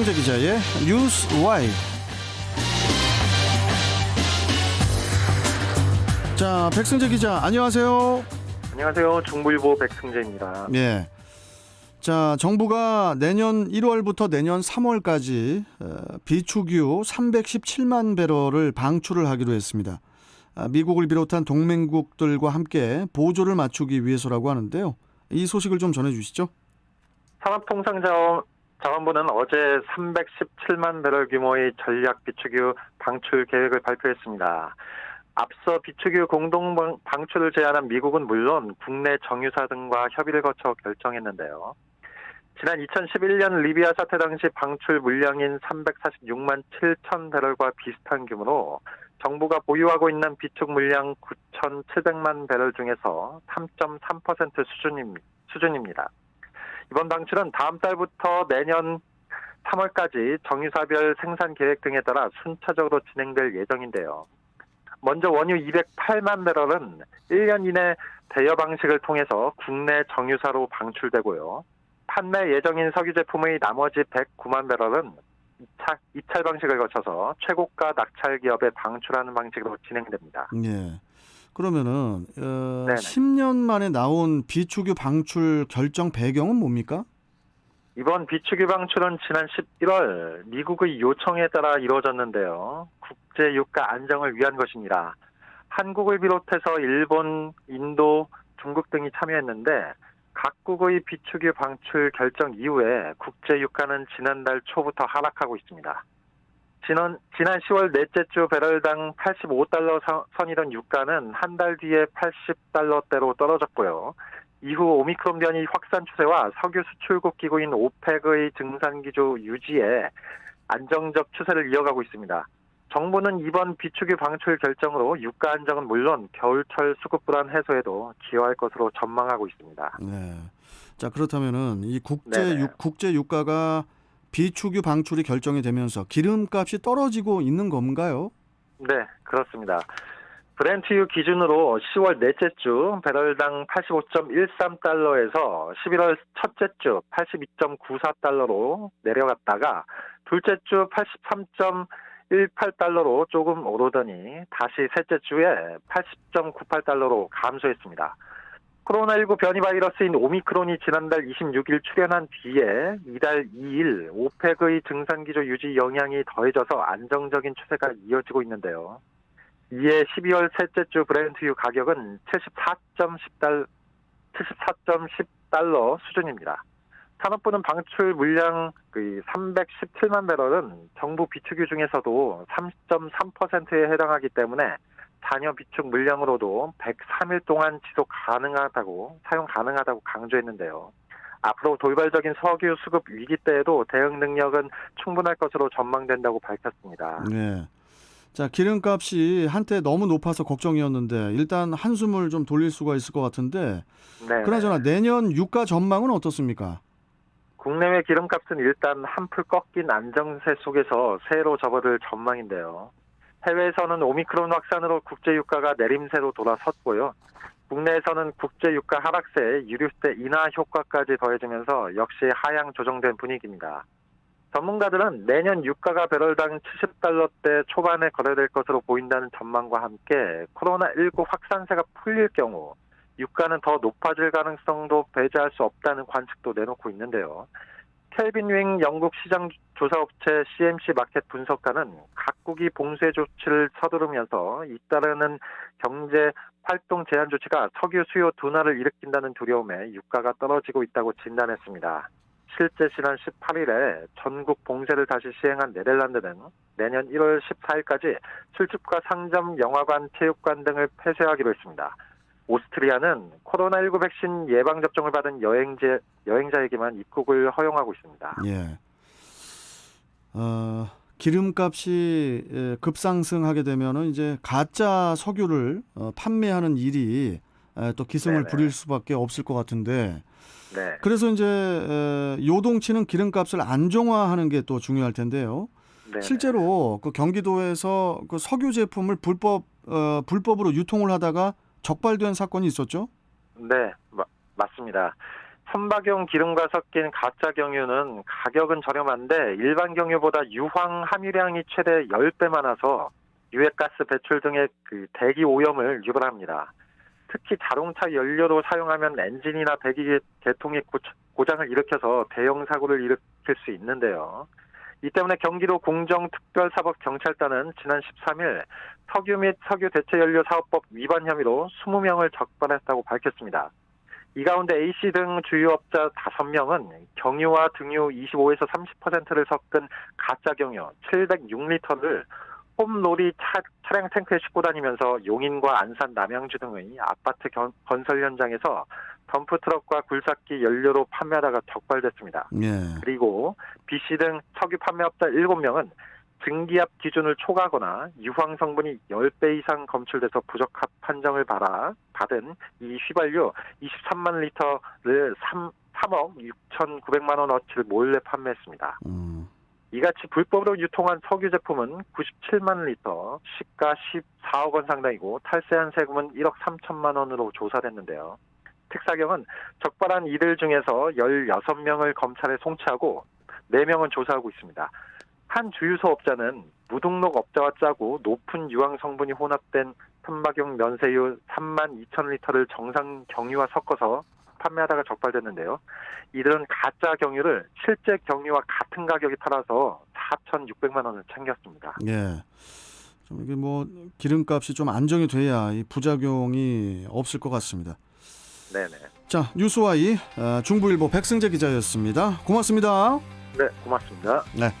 백승재 기자의 뉴스 와이. 자, 백승재 기자, 안녕하세요. 안녕하세요. 중부일보 백승재입니다. 예. 자, 정부가 내년 1월부터 내년 3월까지 비축유 317만 배럴을 방출을 하기로 했습니다. 미국을 비롯한 동맹국들과 함께 보조를 맞추기 위해서라고 하는데요. 이 소식을 좀 전해주시죠. 산업통상자원부는 어제 317만 배럴 규모의 전략 비축유 방출 계획을 발표했습니다. 앞서 비축유 공동 방출을 제안한 미국은 물론 국내 정유사 등과 협의를 거쳐 결정했는데요. 지난 2011년 리비아 사태 당시 방출 물량인 346만 7천 배럴과 비슷한 규모로 정부가 보유하고 있는 비축 물량 9,700만 배럴 중에서 3.3% 수준입니다. 이번 방출은 다음 달부터 내년 3월까지 정유사별 생산 계획 등에 따라 순차적으로 진행될 예정인데요. 먼저 원유 208만 배럴은 1년 이내 대여 방식을 통해서 국내 정유사로 방출되고요. 판매 예정인 석유 제품의 나머지 109만 배럴은 입찰 방식을 거쳐서 최고가 낙찰 기업에 방출하는 방식으로 진행됩니다. 예. 그러면은 10년 만에 나온 비축유 방출 결정 배경은 뭡니까? 이번 비축유 방출은 지난 11월 미국의 요청에 따라 이루어졌는데요. 국제 유가 안정을 위한 것입니다. 한국을 비롯해서 일본, 인도, 중국 등이 참여했는데 각국의 비축유 방출 결정 이후에 국제 유가는 지난달 초부터 하락하고 있습니다. 지난 10월 넷째 주 배럴당 85달러 선이던 유가는 한 달 뒤에 80달러대로 떨어졌고요. 이후 오미크론 변이 확산 추세와 석유 수출국 기구인 오펙의 증산 기조 유지에 안정적 추세를 이어가고 있습니다. 정부는 이번 비축유 방출 결정으로 유가 안정은 물론 겨울철 수급 불안 해소에도 기여할 것으로 전망하고 있습니다. 네. 자, 그렇다면은 이 국제 유가가 비축유 방출이 결정이 되면서 기름값이 떨어지고 있는 건가요? 네, 그렇습니다. 브렌트유 기준으로 10월 넷째 주 배럴당 85.13달러에서 11월 첫째 주 82.94달러로 내려갔다가 둘째 주 83.18달러로 조금 오르더니 다시 셋째 주에 80.98달러로 감소했습니다. 코로나19 변이 바이러스인 오미크론이 지난달 26일 출현한 뒤에 이달 2일 오펙의 증산기조 유지 영향이 더해져서 안정적인 추세가 이어지고 있는데요. 이에 12월 셋째 주 브렌트유 가격은 74.10달러 수준입니다. 산업부는 방출 물량 317만 배럴은 정부 비축유 중에서도 30.3%에 해당하기 때문에 잔여 비축 물량으로도 103일 동안 사용 가능하다고 강조했는데요. 앞으로 돌발적인 석유 수급 위기 때에도 대응 능력은 충분할 것으로 전망된다고 밝혔습니다. 네. 자, 기름값이 한때 너무 높아서 걱정이었는데 일단 한숨을 좀 돌릴 수가 있을 것 같은데 그나저나 내년 유가 전망은 어떻습니까? 국내외 기름값은 일단 한풀 꺾인 안정세 속에서 새해로 접어들 전망인데요. 해외에서는 오미크론 확산으로 국제유가가 내림세로 돌아섰고요. 국내에서는 국제유가 하락세에 유류세 인하 효과까지 더해지면서 역시 하향 조정된 분위기입니다. 전문가들은 내년 유가가 배럴당 70달러대 초반에 거래될 것으로 보인다는 전망과 함께 코로나19 확산세가 풀릴 경우 유가는 더 높아질 가능성도 배제할 수 없다는 관측도 내놓고 있는데요. 켈빈 윙 영국 시장 조사업체 CMC 마켓 분석가는 각국이 봉쇄 조치를 서두르면서 잇따르는 경제 활동 제한 조치가 석유 수요 둔화를 일으킨다는 두려움에 유가가 떨어지고 있다고 진단했습니다. 실제 지난 18일에 전국 봉쇄를 다시 시행한 네덜란드는 내년 1월 14일까지 술집과 상점, 영화관, 체육관 등을 폐쇄하기로 했습니다. 오스트리아는 코로나19 백신 예방접종을 받은 여행자에게만 입국을 허용하고 있습니다. 예. 기름값이 급상승하게 되면은 이제 가짜 석유를 판매하는 일이 또 기승을 부릴 수밖에 없을 것 같은데. 네. 그래서 이제 요동치는 기름값을 안정화하는 게 또 중요할 텐데요. 네네. 실제로 그 경기도에서 그 석유 제품을 불법으로 유통을 하다가 적발된 사건이 있었죠? 네, 맞습니다. 텀박용 기름과 섞인 가짜 경유는 가격은 저렴한데 일반 경유보다 유황 함유량이 최대 10배 많아서 유해가스 배출 등의 그 대기 오염을 유발합니다. 특히 자동차 연료로 사용하면 엔진이나 배기 계통이 고장을 일으켜서 대형 사고를 일으킬 수 있는데요. 이 때문에 경기도 공정특별사법경찰단은 지난 13일 석유 및 석유 대체연료 사업법 위반 혐의로 20명을 적발했다고 밝혔습니다. 이 가운데 A씨 등 주유업자 5명은 경유와 등유 25에서 30%를 섞은 가짜 경유 706리터를 홈로리 차량 탱크에 싣고 다니면서 용인과 안산, 남양주 등의 아파트 건설 현장에서 덤프트럭과 굴삭기 연료로 판매하다가 적발됐습니다. 예. 그리고 B씨 등 석유 판매업자 7명은 증기압 기준을 초과하거나 유황 성분이 10배 이상 검출돼서 부적합 판정을 받은 이 휘발유 23만 리터를 3억 6,900만 원어치를 몰래 판매했습니다. 이같이 불법으로 유통한 석유 제품은 97만 리터, 시가 14억 원 상당이고 탈세한 세금은 1억 3천만 원으로 조사됐는데요. 특사경은 적발한 이들 중에서 16명을 검찰에 송치하고 4명은 조사하고 있습니다. 한 주유소 업자는 무등록 업자와 짜고 높은 유황 성분이 혼합된 텀박용 면세유 3만 2천 리터를 정상 경유와 섞어서 판매하다가 적발됐는데요. 이들은 가짜 경유를 실제 경유와 같은 가격에 팔아서 4,600만 원을 챙겼습니다. 예. 좀 이게 뭐 기름값이 좀 안정이 돼야 이 부작용이 없을 것 같습니다. 네네. 자, 뉴스와이 중부일보 백승재 기자였습니다. 고맙습니다. 네, 고맙습니다. 네.